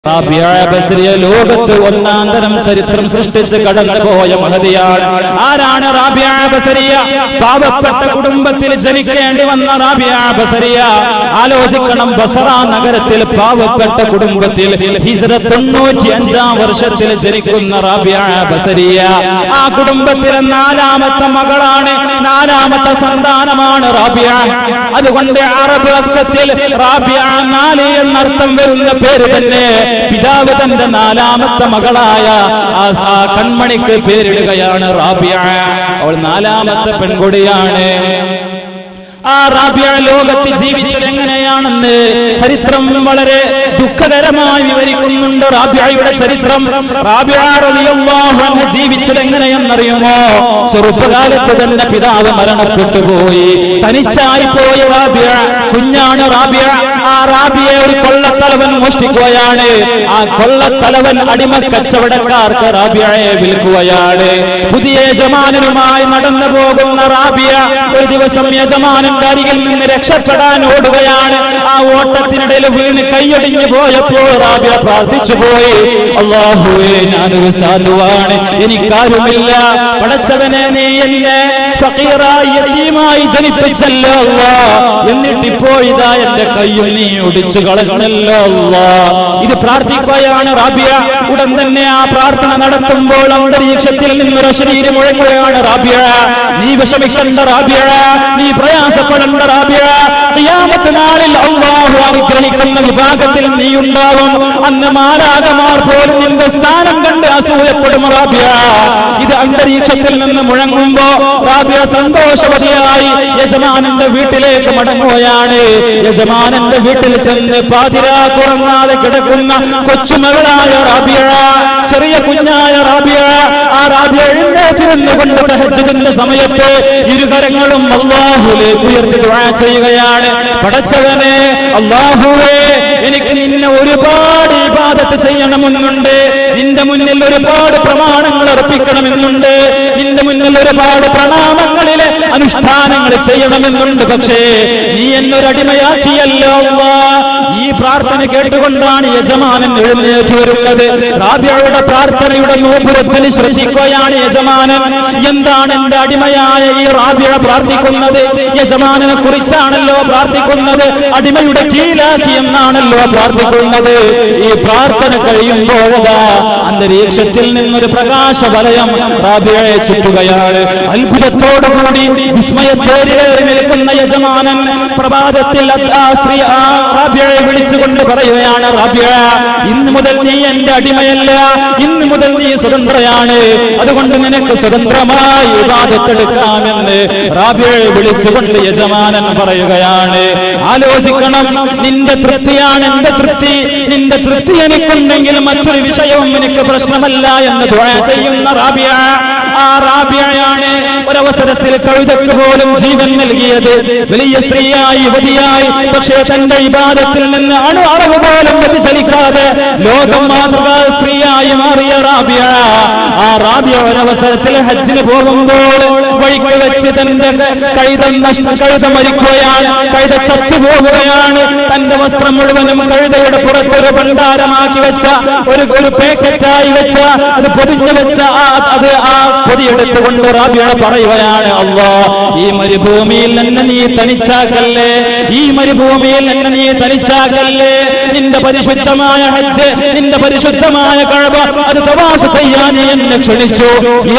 റാബിയ ബസ്രിയ ലോകത്ത് ഒന്നാന്തരം ചരിത്രം സൃഷ്ടിച്ച് കടന്നുപോയ മഹതിയാണ്. ആരാണ് റാബിയ ബസ്രിയ? പാവപ്പെട്ട കുടുംബത്തിൽ ജനിക്കേണ്ടി വന്ന റാബിയ ബസ്രിയ. ആലോചിക്കണം, ബസറ നഗരത്തിൽ പാവപ്പെട്ട കുടുംബത്തിൽ ഹിജ്റ 95 വർഷത്തിൽ ജനിക്കുന്ന റാബിയ ബസ്രിയ. ആ കുടുംബത്തിലെ നാലാമത്തെ മകളാണ്, നാലാമത്തെ സന്താനമാണ് റാബിയ. അതുകൊണ്ട് അറബ് അക്കത്തിൽ റാബിയ 4 എന്നർത്ഥം വരുന്ന പേര് തന്നെ പിതാവ് തന്റെ നാലാമത്തെ മകളായ ആ കൺമണിക്ക് പേരിടുകയാണ് റാബിയ. അവൾ നാലാമത്തെ പെൺകുടിയാണ്. ആ റാബിയ ലോകത്ത് ജീവിച്ചത് എങ്ങനെയാണെന്ന് ചരിത്രം വളരെ ദുഃഖകരമായി വിവരിക്കുന്നുണ്ട്. റാബിയയുടെ ചരിത്രം. റാബിയ റളിയല്ലാഹു അൻഹ ജീവിച്ചത് എങ്ങനെയെന്നറിയുമോ? ചെറുപ്പകാലത്ത് തന്നെ പിതാവ് മരണപ്പെട്ടു പോയി. തനിച്ചായി പോയ റാബിയ, കുഞ്ഞാണ് റാബിയ. ആ റാബിയെ ഒരു കൊള്ളത്തലവൻ മോഷ്ടിക്കുകയാണ്. ആ കൊള്ളത്തലവൻ അടിമ കച്ചവടക്കാർക്ക് റാബിയയെ വിൽക്കുകയാണ്. പുതിയ യജമാനനുമായി നടന്നു പോകുന്ന റാബിയ ഒരു ദിവസം യജമാനൻ ിൽ നിന്ന് രക്ഷപ്പെടാൻ ഓടുകയാണ്. ആ ഓട്ടത്തിനിടയിൽ വീണ് കൈയൊടിഞ്ഞു പോയപ്പോൾ റാബിയ പ്രാർത്ഥിച്ചു പോയി, അല്ലാഹുവേ, ഞാനൊരു സാധുവാണ്, എനിക്കാരുമില്ല. പടച്ചവനെ, നീ എന്നെ ഫഖീറായി യതീമായി ജനിപ്പിച്ചല്ലോ അല്ലാഹ്. എന്നിട്ടിപ്പോൾ ഇതാ എന്റെ കയ്യിൽ നീ ഒടിച്ചു കളഞ്ഞല്ലോ അല്ലാഹ്. ഇത് പ്രാർത്ഥിക്കുകയാണ് റാബിയ. ഉടൻ തന്നെ ആ പ്രാർത്ഥന നടത്തുമ്പോൾ അന്തരീക്ഷത്തിൽ നിന്നൊരു ശരീരം മുഴങ്ങുകയാണ്. റാബിയ, നീ വിഷമിക്കണ്ട റാബിയ, നീ പ്രയാസപ്പെടേണ്ട റാബിയ. ഖിയാമത്ത് നാളിൽ അല്ലാഹു അനുഗ്രഹിക്കുന്ന വിഭാഗത്തിൽ നീ ഉണ്ടാവും. അന്ന് മാലാഖമാർ പോലും നിന്റെ സ്ഥാനം കണ്ട് അസൂയപ്പെടും റാബിയ. ഇത് അന്തരീക്ഷത്തിൽ നിന്ന് മുഴങ്ങുമ്പോ റാബിയ സന്തോഷവതിയായി യജമാനന്റെ വീട്ടിലേക്ക് മടങ്ങുകയാണ്. യജമാനന്റെ വീട്ടിൽ ചെന്ന് പാതിരാ കുറങ്ങാതെ കിടക്കുന്ന കൊച്ചുമകളായ റാബിയ, ചെറിയ കുഞ്ഞായ റാബിയ, ആ റാബിയ എഴുന്നേറ്റ് നിന്നുകൊണ്ട് തഹജ്ജുദിന്റെ സമയത്ത് ഇരുകരങ്ങളും അല്ലാഹുവിലേക്ക് ഉയർത്തി ദുആ ചെയ്യുകയാണ്. പടച്ചവനെ, അല്ലാഹുവേ, എനിക്ക് നിന്നെ ഒരുപാട് ഇബാദത്ത് ചെയ്യണമെന്നുണ്ട്. നിന്റെ മുന്നിൽ ഒരുപാട് പ്രമാണങ്ങൾ അർപ്പിക്കണമെന്നുണ്ട്. നിന്റെ മുന്നിൽ ഒരുപാട് പ്രണാമങ്ങളിലെ അനുഷ്ഠാനങ്ങൾ ചെയ്യണമെന്നുണ്ട്. പക്ഷേ നീ എന്നൊരടിമയാക്കിയല്ലോ അല്ലാഹ്. ഈ പ്രാർത്ഥന കേട്ടുകൊണ്ടാണ് യജമാനൻ എഴുന്നേറ്റ് വരുന്നത്. റാബിയയുടെ പ്രാർത്ഥനയുടെ നോപുരത്തിൽ ശ്രദ്ധിക്കുകയാണ് യജമാനൻ. എന്താണ് എന്റെ അടിമയായ ഈ റാബിയ പ്രാർത്ഥിക്കുന്നത്? യജമാനനെ കുറിച്ചാണല്ലോ പ്രാർത്ഥിക്കുന്നത്. അടിമയുടെ കീഴിലാക്കി എന്നാണല്ലോ പ്രാർത്ഥിക്കുന്നത്. ഈ പ്രാർത്ഥന കഴിയുമ്പോഴതാ അന്തരീക്ഷത്തിൽ നിന്നൊരു പ്രകാശ വലയം റാബിയയെ ചുറ്റുകയാണ്. അത്ഭുതത്തോടുകൂടി വിസ്മയത്തേറിയേറി നിൽക്കുന്ന യജമാനൻ പ്രഭാതത്തിൽ ആ സ്ത്രീ ആ റാബിയയെ വിളിച്ചുകൊണ്ട് പറയുകയാണ്, റാബിയ, ഇന്ന് മുതൽ നീ എന്റെ അടിമയല്ല, ഇന്ന് മുതൽ നീ സ്വതന്ത്രയാണ്. അതുകൊണ്ട് നിനക്ക് സ്വതന്ത്രമായി ഇബാദത്തെടുക്കാമെന്ന് റാബിയയെ വിളിച്ചുകൊണ്ട് യജമാനൻ പറയുകയാണ്. ആലോചിക്കണം, നിന്റെ തൃപ്തിയാണ് എന്റെ തൃപ്തി. നിന്റെ തൃപ്തി എനിക്കുണ്ടെങ്കിൽ മറ്റൊരു വിഷയവും എനിക്ക് പ്രശ്നമല്ല എന്ന് ദുആ ചെയ്യുന്ന റാബിയ. ആ റാബിയയാണ് ഒരവസരത്തിൽ കഴുതക്ക് പോലും ജീവൻ നൽകിയത്. വലിയ സ്ത്രീയായി, യുവതിയായി, പക്ഷേ തന്റെ ഇബാദത്തിൽ നിന്ന് അളവ് പോലും വ്യതിചലിക്കാതെ ലോകം മാതൃകാ സ്ത്രീയായി മാറിയ റാബിയ. ആ റാബിയ ഒരവസരത്തിൽ ഹജ്ജിന് പോകുമ്പോൾ വഴിക്ക് വെച്ച് തന്റെ കഴുത മരിക്കുകയാണ്. കഴുത ചത്തുപോകുകയാണ്. തന്റെ വസ്ത്രം മുഴുവനും കഴുതയുടെ പുറത്തൊരു ഭണ്ഡാരമാക്കി വെച്ച ഒരു പാക്കറ്റായി വെച്ച അത് പൊതിഞ്ഞു വെച്ച അത് ആ പൊതിയെടുത്തുകൊണ്ട് റാബിയ പറയുകയാണ്, അല്ലാഹ്, ഈ മരുഭൂമിയിൽ എന്നെ നീ തനിച്ചാക്കല്ലേ, ഈ മരുഭൂമിയിൽ എന്നെ നീ തനിച്ചാക്കല്ലേ. നിന്റെ പരിശുദ്ധമായ ഹജ്ജ്, നിന്റെ പരിശുദ്ധമായ കഅബ അത് തവാഫ് ചെയ്യാൻ നീ എന്നെ ക്ഷണിച്ചു.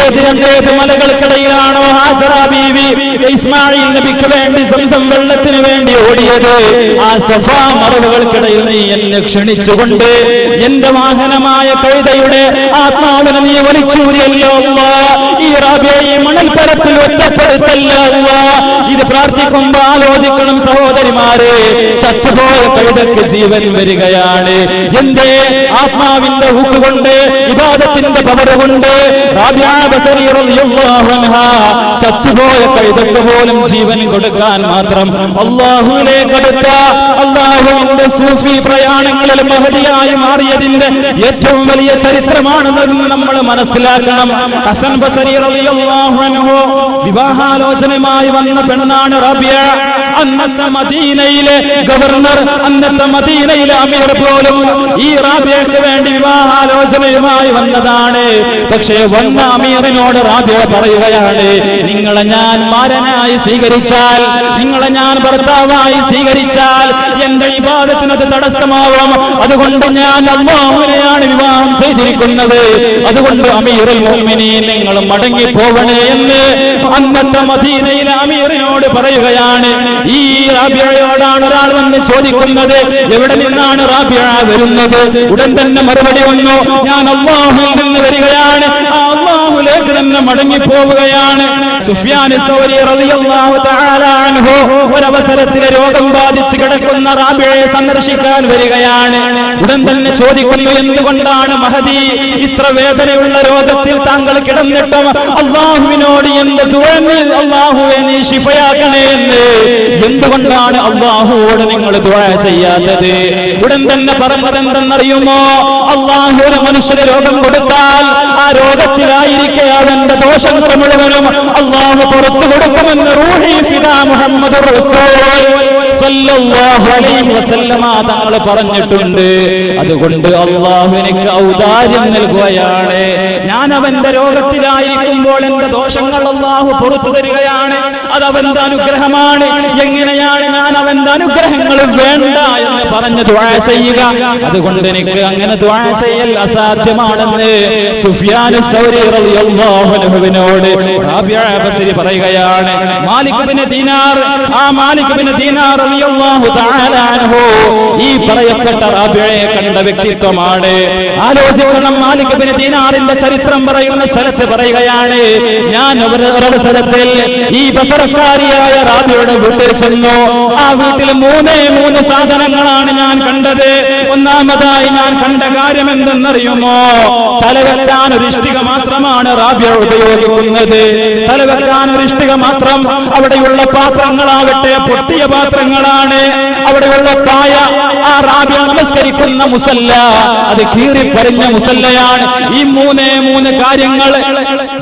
ഏത് മലകൾക്കിടയിലാണോ ഹാജറ ബീവി ഇസ്മായിൽ നബിക്ക് വേണ്ടി സംസം വെള്ളത്തിന് വേണ്ടി ഓടിയത്, ആ സഫാ മറവുകൾക്കിടയിൽ നീ എന്നെ ക്ഷണിച്ചുകൊണ്ട് എന്റെ വാഹനമായ കഴുതയുടെ ആത്മാവിനെ നീ വലിച്ചൂരിയല്ലോ അല്ലാഹ്. ഈ റാബിയ ഈ മണൽപ്പരപ്പിൽ ഒറ്റപ്പെടുത്തല്ലോ അല്ലാഹ്. ഇത് പ്രാർത്ഥിക്കുമ്പോൾ ആലോചിക്കണം സഹോദരിമാരെ, ചത്തുപോയ കഴുതക്ക് ജീവൻ വരികയാണ്. എന്റെ ആത്മാവിന്റെ ഹുക്ക് കൊണ്ട്, ഇബാദത്തിന്റെ പവർ കൊണ്ട് റാബിഅ ബസരി റളിയല്ലാഹു അൻഹാ ചത്തുപോയ കഴുതക്ക് പോലും ജീവൻ കൊടുക്കാൻ മാത്രം അല്ലാഹുവിലേക്ക് അടുത്ത അല്ലാഹുവിന്റെ സൂഫി പ്രയാണങ്ങളിൽ മഹദിയായി മാറിയതിന്റെ ഏറ്റവും വലിയ ചരിത്രമാണെന്ന് നമ്മൾ മനസ്സിലാക്കണം. ഹസൻ ബസരി റളിയല്ലാഹു അൻഹു വിവാഹാലോചനയുമായി വന്ന പെണ്ണാണ് റാബിഅ. അന്നത്തെ മദീനയിലെ ഗവർണർ, അന്നത്തെ മദീനയിലെ അമീർ പോലും ഈ റാബിയക്ക് വേണ്ടി വിവാഹാലോചനയുമായി വന്നതാണ്. പക്ഷേ വന്ന അമീറിനോട് റാബിയ പറയുകയാണ്, നിങ്ങളെ ഞാൻ മാരനായി സ്വീകരിച്ചാൽ, നിങ്ങളെ ഞാൻ ഭർത്താവായി സ്വീകരിച്ചാൽ എന്റെ ഇബാദത്തിനത് തടസ്സമാവും. അതുകൊണ്ട് ഞാൻ അല്ലാഹുവിനെയാണ് വിവാഹം ചെയ്തിരിക്കുന്നത്. അതുകൊണ്ട് അമീറുൽ മുഅ്മിനീൻ നിങ്ങൾ മടങ്ങി പോവണേ എന്ന് അന്നത്തെ മദീനയിലെ അമീറിനോട് പറയുകയാണ്. ഈ റാബിയയോടാണ് ഒരാൾ വന്ന് ചോദിക്കുന്നത്, എവിടെ നിന്നാണ് റാബിയ വരുന്നത്? ഉടൻ തന്നെ മറുപടി വന്നു, ഞാൻ അല്ലാഹുവിൽ നിന്ന് വരികയാണ്, ആ അല്ലാഹുവിലേക്ക് തന്നെ മടങ്ങി പോവുകയാണ്. സുഫ്യാൻ സൗരി റളിയല്ലാഹു തആല അൻഹു ഒരവസരത്തിൽ രോഗം ബാധിച്ച് കിടക്കുന്ന റാബിയയെ സന്ദർശിക്കാൻ വരികയാണ്. ഉടൻ തന്നെ ചോദിക്കുന്നു, എന്തുകൊണ്ടാണ് മഹദി ഇത്ര വേദനയുള്ള രോഗത്തിൽ താങ്കൾ കിടന്നിട്ടും അല്ലാഹുവിനോട് എന്ത് ദുആ, അല്ലാഹുവേ നീ ശിഫയാക്കണേ എന്ന് എന്തുകൊണ്ടാണ് അല്ലാഹുവോട് നിങ്ങൾ ദുആ ചെയ്യാത്തത്? ഉടൻ തന്നെ പറഞ്ഞത് എന്തെന്നറിയുമോ? അല്ലാഹു ഒരു മനുഷ്യന് രോഗം കൊടുത്താൽ ആ രോഗത്തിലായിരിക്കെ അവന്റെ ദോഷങ്ങൾ മുഴുവനും അല്ലാഹു പുറത്തു കൊടുക്കുമെന്ന് റൂഹി ഫിദാ മുഹമ്മദുർ റസൂൽ സല്ലല്ലാഹു അലൈഹി വസല്ലമ തങ്ങൾ പറഞ്ഞിട്ടുണ്ട്. അതുകൊണ്ട് അല്ലാഹു എനിക്ക് ഔദാര്യം നൽകുകയാണ്. ഞാൻ അവന്റെ രോഗത്തിലായിരിക്കുമ്പോൾ എന്റെ ദോഷങ്ങൾ അല്ലാഹു പുറത്തു തരികയാണ്. അത് അവന്റെ അനുഗ്രഹമാണ്. എങ്ങനെയാണ് ഞാൻ അവന്റെ അനുഗ്രഹങ്ങൾ വേണ്ട എന്ന് പറഞ്ഞ് ദുആ ചെയ്യുക? അതുകൊണ്ട് എനിക്ക് അങ്ങനെ ദുആ ചെയ്യൽ അസാധ്യമാണെന്ന് സുഫ്യാൻ സൗരി റളിയല്ലാഹു അൻഹുവിനോട് റാബിഅ ബസരി പറയുകയാണ്. മാലിക് ഇബ്നു ദീനാർ, ആ മാലിക് ഇബ്നു ദീനാർ റളിയല്ലാഹു തആല അൻഹു ഈ പറയപ്പെട്ട റാബിഅയെ കണ്ട വ്യക്തിത്വമാണ്. ആലോചിക്കണം, മാലിക് ഇബ്നു ദീനാറിന്റെ ചരിത്രം പറയുന്ന സ്ഥലത്ത് പറയുകയാണ്, ഞാൻ ഒരു സ്ഥലത്തിൽ ഈ ബസറക്കാരിയായ റാബിയയുടെ വീട്ടിൽ ചെന്നു. ആ വീട്ടിൽ മൂന്ന് സാധനങ്ങളാണ് ഞാൻ കണ്ടത്. ഒന്നാമതായി ഞാൻ കണ്ട കാര്യം എന്തെന്നറിയുമോ? തലവെക്കാൻ ഒരു ഇഷ്ടിക മാത്രമാണ് റാബിയ ഉപയോഗിക്കുന്നത്. തലവെക്കാൻ ഒരു ഇഷ്ടിക മാത്രം. അവിടെയുള്ള പാത്രങ്ങളാവട്ടെ പൊട്ടിയ പാത്രങ്ങളാണ്. അവിടെയുള്ള പായ, ആ റാബിയ നമസ്കരിക്കുന്ന മുസല്ല, അത് കീറിപ്പറിഞ്ഞ മുസല്ലയാണ്. ഈ മൂന്ന് കാര്യങ്ങൾ,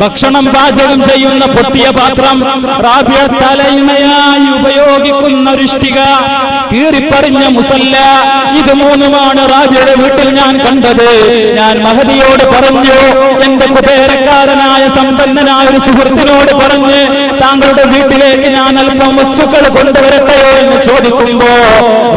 ഭക്ഷണം പാചകം ചെയ്യുന്ന പൊട്ടിയ പാത്രം, റാബിയ തലയിണയായി ഉപയോഗിക്കുന്ന ഒരു ഇഷ്ടിക, കീറിപ്പറിഞ്ഞ മുസല്ല, ഇത് മൂന്നുമാണ് റാബിയയുടെ വീട്ടിൽ ഞാൻ കണ്ടത്. ഞാൻ മഹദിയോട് പറഞ്ഞു, എന്റെ കുബേരക്കാരനായ സമ്പന്നനായ ഒരു സുഹൃത്തിനോട് പറഞ്ഞ് താങ്കളുടെ വീട്ടിലേക്ക് ഞാൻ അല്പം വസ്തുക്കൾ കൊണ്ടുവരട്ടെയോ എന്ന് ചോദിക്കുമ്പോ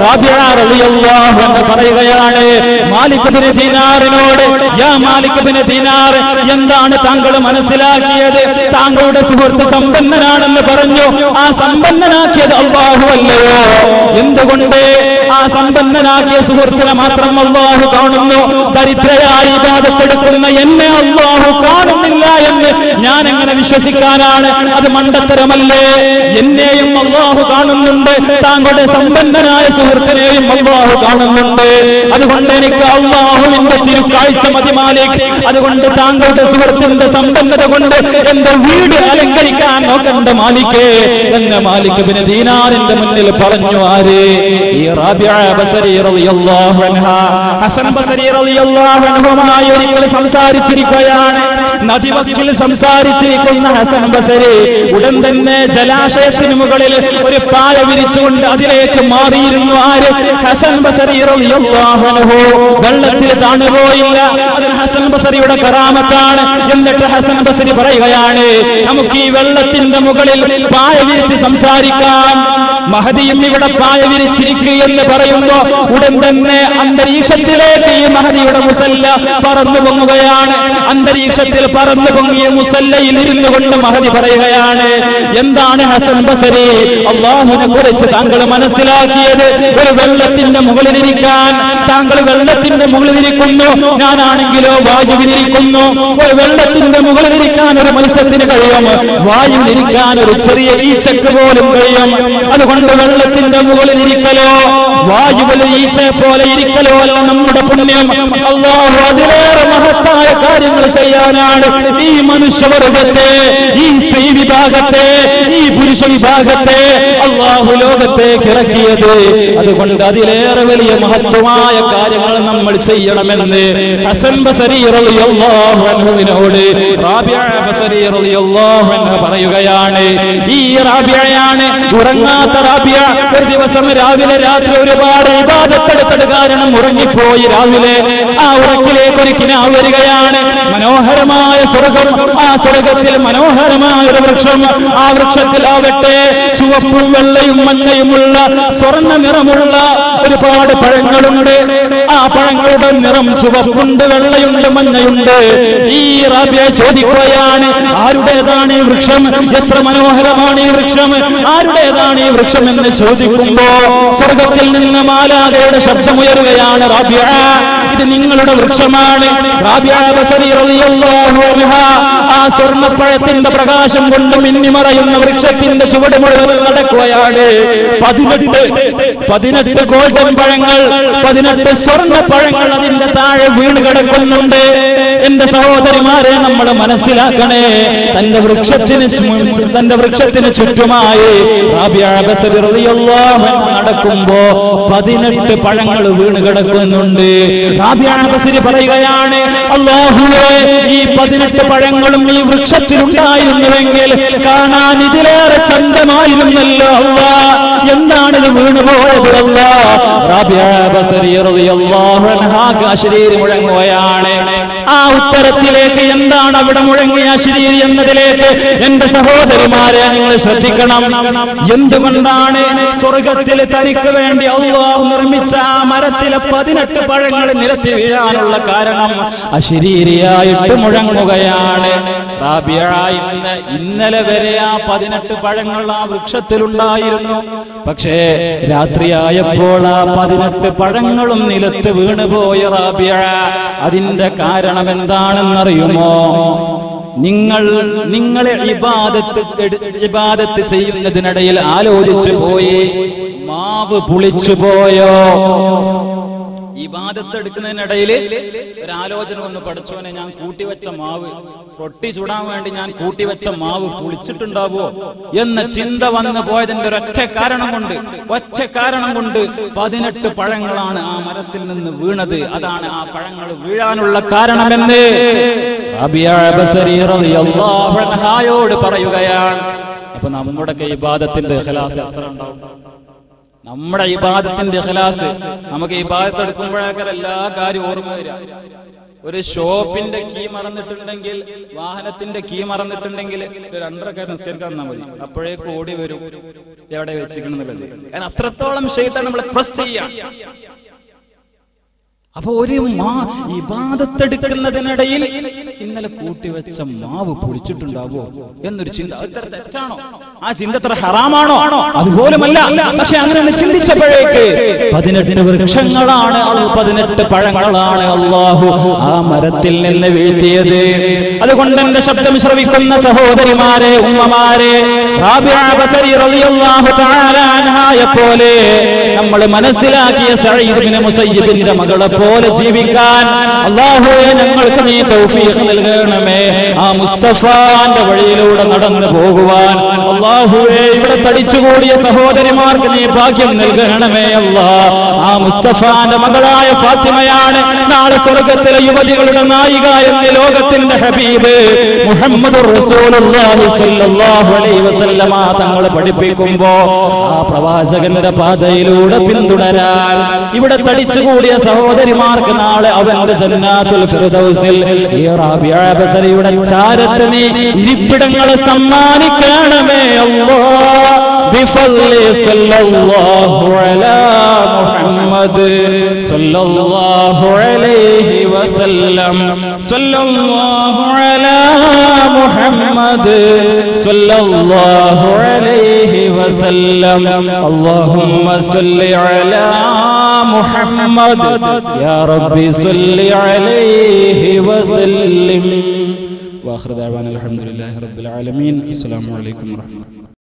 റാബിഅ റളിയല്ലാഹു അൻഹു പറയുകയാണ് മാലിക് ഇബ്നു ദീനാറിനോട്, യാ മാലിക് ഇബ്നു ദീനാർ, എന്താണ് താങ്കൾ മനസ്സിലാക്കിയത്? താങ്കളുടെ സുഹൃത്ത് സമ്പന്നനാണെന്ന് പറഞ്ഞു. ആ സമ്പന്നനാക്കിയത് അല്ലാഹു അല്ലയോ? എന്തുകൊണ്ട് ആ സമ്പന്നനാക്കിയ സുഹൃത്തിനെ മാത്രം അല്ലാഹു കാണുന്നു, ദരിദ്രയായി ഇബാദത്തെടുക്കുന്ന എന്നെ അല്ലാഹു കാണുന്നില്ല എന്ന് ഞാൻ എങ്ങനെ വിശ്വസിക്കാനാണ്? അത് മണ്ടത്തരമല്ലേ? എന്നെയും അല്ലാഹു കാണുന്നുണ്ട്, താങ്കളുടെ സമ്പന്നനായ സുഹൃത്തിനെയും അല്ലാഹു കാണുന്നുണ്ട്. അതുകൊണ്ട് എനിക്ക് അല്ലാഹുവിന്റെ തിരുക്കാഴ്ച മതി മാലിക്. അതുകൊണ്ട് താങ്കളുടെ സുഹൃത്തിന്റെ സമ്പന്നത കൊണ്ട് എന്റെ വീട് അലങ്കരിക്കാൻ നോക്കണ്ട മാലിക്കേ എന്ന് മാലിക് ഇബ്നു ദീനാറിന്റെ മുന്നിൽ പറഞ്ഞു. ആര്? ഈ റാബിഅ ബസരി റളിയല്ലാഹു അൻഹാ. ഹസൻ ബസരി റളിയല്ലാഹു അൻഹുമായി ഒരിക്കൽ സംസാരിച്ചിരിക്കുകയാണ്. നദിവക്കിൽ സംസാരിച്ചിരിക്കുന്ന ഹസൻ ബസരി ഉടൻ തന്നെ ജലാശയത്തിന് മുകളിൽ ഒരു പായ വിരിച്ചുകൊണ്ട് അതിലേക്ക് മാറിയിരുന്നു. ആര്? ഹസൻ ബസരി റളിയല്ലാഹു അൻഹു. വെള്ളത്തിൽ താണുപോയില്ല. അത് ഹസൻ ബസരിയുടെ കറാമത്താണ്. എന്നിട്ട് ഹസൻ ബസരി പറയുകയാണ്, നമുക്ക് ഈ വെള്ളത്തിന്റെ മുകളിൽ പായ വിരിച്ച് സംസാരിക്കാം. മഹദിയും ഇവിടെ പായ വിരിച്ചിരിക്കുക എന്ന് പറയുമ്പോ ഉടൻ തന്നെ അന്തരീക്ഷത്തിലേക്ക് ഈ മഹദിയുടെ മുസല്ല പറന്നു പൊങ്ങുകയാണ്. അന്തരീക്ഷത്തിൽ പറന്നു പൊങ്ങിയ മുസല്ലയിൽ ഇരുന്നു കൊണ്ട് മഹദി പറയുകയാണ്, എന്താണ് ഹസൻ ബസരി അല്ലാഹുവിനെ കുറിച്ച് താങ്കൾ മനസ്സിലാക്കിയത്? ഒരു വെള്ളത്തിന്റെ മുകളിലിരിക്കാൻ താങ്കൾ വെള്ളത്തിന്റെ മുകളിലിരിക്കുന്നു, ഞാനാണെങ്കിലോ വായുവിലിരിക്കുന്നു. ഒരു വെള്ളത്തിന്റെ മുകളിലിരിക്കാൻ ഒരു മത്സ്യത്തിന് കഴിയും, വായുവിലിരിക്കാൻ ഒരു ചെറിയ ഈച്ചക്ക് പോലും കഴിയും. അതുകൊണ്ട് വെള്ളത്തിന്റെ മുകളിൽ ഇരിക്കലോ വായുവിൽ ഈച്ച പോലെ ഇരിക്കലോ അല്ല നമ്മുടെ പുണ്യം. അല്ലാഹു അതിലേറെ മഹത്തായ കാര്യങ്ങൾ ചെയ്യാനാണ് ഈ മനുഷ്യവർഗത്തെ, ഈ സ്ത്രീ വിഭാഗത്തെ, ഈ പുരുഷ വിഭാഗത്തെ അല്ലാഹു ലോകത്തേക്ക് ഇറക്കിയത്. അതുകൊണ്ട് അതിലേറെ വലിയ മഹത്വമായ കാര്യങ്ങൾ നമ്മൾ ചെയ്യണമെന്ന് ഹസൻ ബസരി റളിയല്ലാഹു അൻഹുവിനോട് റാബിഅ ബസരി റളിയല്ലാഹു അൻഹു പറയുകയാണ്. ഈ റാബിഅയാണ് ഉറങ്ങാത്ത റാബിഅ. ഒരു ദിവസം രാവിലെ രാത്രി ഒരുപാട് ഇബാദത്തെടുത്തത് കാരണം ഉറങ്ങിപ്പോയി. രാവിലെ ആ ഉറക്കിലേക്ക് ഒരു കിനാവ് വരികയാണ്. മനോഹരമായ സ്വർഗം, ആ സ്വർഗത്തിൽ മനോഹരമായ ഒരു വൃക്ഷം, ആ വൃക്ഷത്തിലാവട്ടെ ചുവപ്പും വെള്ളയും മഞ്ഞയുമുള്ള സ്വർണ്ണ നിറമുള്ള ഒരുപാട് പഴങ്ങളുണ്ട്. ആ പഴങ്ങളുടെ നിറം ചുവപ്പുണ്ട്, വെള്ളയുണ്ട്, മഞ്ഞയുണ്ട്. ഈ റാബിയ ചോദിക്കുകയാണ്, ആരുടേതാണ് ഈ വൃക്ഷം? എത്ര മനോഹരമാണ് ഈ വൃക്ഷം, ആരുടേതാണ് ഈ വൃക്ഷം എന്ന് ചോദിക്കുമ്പോ സ്വർഗത്തിൽ നിന്ന് മാലാഖയുടെ ശബ്ദമുയരുകയാണ്, റാബിയ ഇത് നിങ്ങളുടെ വൃക്ഷമാണ്. റാബിയ ബസരി റളിയല്ലാഹു അൻഹ ആ സ്വർണ്ണപ്പഴത്തിന്റെ പ്രകാശം കൊണ്ട് മിന്നിമറയുന്ന വൃക്ഷത്തിന്റെ ചുവട് മുഴുവൻ നടക്കുകയാണ്. 18 ഗോൾഡൻ പഴങ്ങൾ, 18 സ്വർണ്ണ പഴങ്ങൾ അതിന്റെ താഴെ വീണ് കിടക്കുന്നുണ്ട്. എന്റെ സഹോദരിമാരെ, നമ്മൾ മനസ്സിലാക്കണേ, തന്റെ വൃക്ഷത്തിന് ചുറ്റുമായി റാബിയ ബസരി റളിയല്ലാഹു അൻഹു നടക്കുമ്പോ 18 പഴങ്ങൾ വീണ് കിടക്കുന്നുണ്ട്. റാബിയ ബസരി പറയുകയാണ്, അല്ലാഹുവേ ഈ 18 പഴങ്ങളും ഈ വൃക്ഷത്തിലുണ്ടായിരുന്നുവെങ്കിൽ കാണാൻ ഇതിലേറെ ചന്തമായിരുന്നല്ലോ അല്ലാ, എന്താണിത് വീണുപോയത് അല്ലാ? റാബിയ ബസരി റളിയല്ലാഹു അൻഹാക്ക് അശ്രീരി മുഴങ്ങുകയാണ്. ആ ഉത്തരത്തിലേക്ക് എന്താണ് അവിടെ മുഴങ്ങിയ അശ്രീരി എന്നതിലേക്ക് എന്റെ സഹോദരിമാരെ നിങ്ങൾ ശ്രദ്ധിക്കണം. എന്തുകൊണ്ടാണ് സ്വർഗത്തിൽ തനിക്ക് വേണ്ടി അല്ലാഹു നിർമ്മിച്ച ആ മരത്തിലെ 18 പഴങ്ങൾ നിരത്തി വീഴാനുള്ള കാരണം അശ്രീരിയായിട്ട് മുഴങ്ങുകയാണ്. റാബിയ ഇന്നലെ വരെ ആ 18 പഴങ്ങൾ ആ വൃക്ഷത്തിലുണ്ടായിരുന്നു. പക്ഷേ രാത്രിയായപ്പോൾ ആ 18 പഴങ്ങളും നിലത്ത് വീണുപോയ റാബിയ. അതിന്റെ കാരണം എന്താണെന്നറിയുമോ? നിങ്ങളെ ഇബാദത്ത് ചെയ്യുന്നതിനിടയിൽ ആലോചിച്ചു പോയി, മാവ് പുളിച്ചു പോയോ? ഇബാദത്ത് എടുക്കുന്നതിനിടയിൽ ഒരു ആലോചന വന്ന്, പഠിച്ചോനെ ഞാൻ കൂട്ടിവെച്ച മാവ്, റൊട്ടി ചുടാൻ വേണ്ടി ഞാൻ കൂട്ടിവെച്ച മാവ് പുളിച്ചിട്ടുണ്ടാവോ എന്ന ചിന്ത വന്നു പോയതിന്റെ ഒറ്റ കാരണം കൊണ്ട് 18 പഴങ്ങളാണ് ആ മരത്തിൽ നിന്ന് വീണത്. അതാണ് ആ പഴങ്ങൾ വീഴാനുള്ള കാരണമെന്ന് റാബിയ ബസരി റളിയല്ലാഹു അൻഹയോട് പറയുകയാണ്. അപ്പൊ നമ്മുടെ ഇബാദത്തിന്റെ ഇഖ്ലാസ് എത്ര ഉണ്ടാവും? നമ്മുടെ ഇബാദത്തിന്റെ ഇഖ്ലാസ്, നമുക്ക് ഇബാദത്ത് എടുക്കുമ്പോഴൊക്കെ എല്ലാ കാര്യവും ഓർമ്മ വരിക. ഒരു ഷോപ്പിന്റെ കീ മറന്നിട്ടുണ്ടെങ്കിൽ, വാഹനത്തിന്റെ കീ മറന്നിട്ടുണ്ടെങ്കിൽ 2 റക്അത്ത് നിസ്കരിക്കാൻ തന്നാൽ മതി, അപ്പോഴേക്ക് ഓടി വരും എവിടെ വെച്ചിരിക്കണമെന്നുള്ളത്. കാരണം അത്രത്തോളം ശൈത്താൻ നമ്മളെ പ്രസ് ചെയ്യാം. അപ്പൊ ഒരു ഇബാദത്തെടുക്കുന്നതിനിടയിൽ ഇന്നലെ കൂട്ടിവെച്ച മാവ് പൊളിച്ചിട്ടുണ്ടാവോ എന്നൊരു ചിന്ത, തെറ്റാണോ? ആ ചിന്ത എത്ര ഹറാമാണോ? അതുപോലുമല്ല. പക്ഷെ അങ്ങനെ ചിന്തിച്ചപ്പോഴേക്ക് 18 വൃക്ഷങ്ങളാണ്, 18 പഴങ്ങളാണ് അല്ലാഹു ആ മരത്തിൽ നിന്ന് വീഴ്ത്തിയത്. അതുകൊണ്ട് എന്റെ ശബ്ദം ശ്രവിക്കുന്ന സഹോദരിമാരെ, ഉമ്മമാരെ, റാബിഅ ബസരി റളിയല്ലാഹു തആല അൻഹയെ പോലെ നമ്മൾ മനസ്സിലാക്കിയ സഈദ് ഇബ്നു മുസയ്യിബിന്റെ മകളെ പോലെ ജീവിക്കാൻ അല്ലാഹുവേ ഞങ്ങൾക്ക് നീ തൗഫീഖ് നൽകണമേ. ആ മുസ്തഫാന്റെ വഴിയിലൂടെ നടന്നു പോകുവാൻ അല്ലാഹുവേ ഇവിടെ തടിച്ചുകൂടിയ സഹോദരിമാർക്ക് നീ ഭാഗ്യം നൽകണമേ അല്ലാ. ആ മുസ്തഫാന്റെ മകളായ ഫാത്തിമയാണ് നാളെ സ്വർഗ്ഗത്തിലെ യുവതികളുടെ നായിക എന്ന് ലോകത്തിന്റെ ഹബീബ് മുഹമ്മദുർ റസൂലുള്ളാഹി സ്വല്ലല്ലാഹു അലൈഹി വസല്ലമ തങ്ങൾ പഠിപ്പിക്കുമ്പോ ആ പ്രവാചകന്റെ പാതയിലൂടെ പിന്തുടരാൻ ഇവിടെ തടിച്ചുകൂടിയ സഹോദരിമാർക്ക് നാളെ അവന്റെ ജന്നാത്തുൽ ഫിർദൗസിൽ ഈ റാബിഅ ബസരിയുടെ ചാരത്ത് നീ ഇരിപ്പിടങ്ങളെ സമ്മാനിക്കണമേ അല്ലാഹ്. ബിഫളി സല്ലല്ലാഹു അലാ മുഹമ്മദ് സല്ലല്ലാഹു അലൈഹി വസല്ലം സല്ലല്ലാഹു അലാ മുഹമ്മദ് സല്ലല്ലാഹു അലൈഹി വസല്ലം അല്ലാഹുമ്മ സല്ലി അലാ മുഹമ്മദ് യാ റബ്ബി സല്ലി അലൈഹി വസല്ലം. വആഖിറു ദഅവാനാ അൽഹംദുലില്ലാഹി റബ്ബിൽ ആലമീൻ. അസ്സലാമു അലൈക്കും വറഹ്മത്തുള്ളാഹി.